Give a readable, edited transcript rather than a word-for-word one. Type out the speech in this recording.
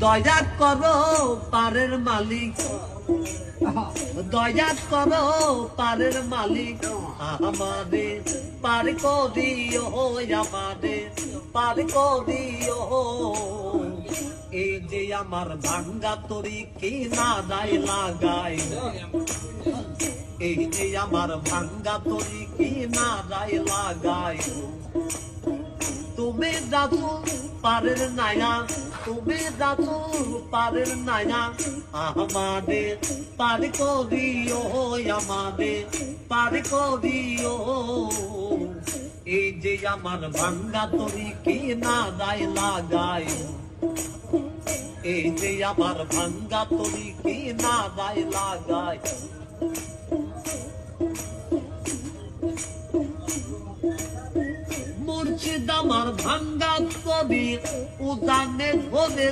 দয়া করো পারের মালিক, দয়া করো পারের মালিক, আমাদের পার করিও, আমাদের পার করিও। এই যে আমার ভাঙ্গা তরি কি না দায় লাগাই, এই যে আমার ভাঙ্গা তরি কি না দায় লাগাই। তুমি যাচো পারের নায়া, তুমি যাচো পারের নায়া, আমাদের পার করিও, আমাদের পার করিও। এই যে আমার ভাঙ্গা তরি কি না দায় লাগাই, এই যে আমার ভাঙ্গা তরি কি না দায় লাগাই। মুর্শিদ আমার ভাঙ্গা তরি উজানে ধরে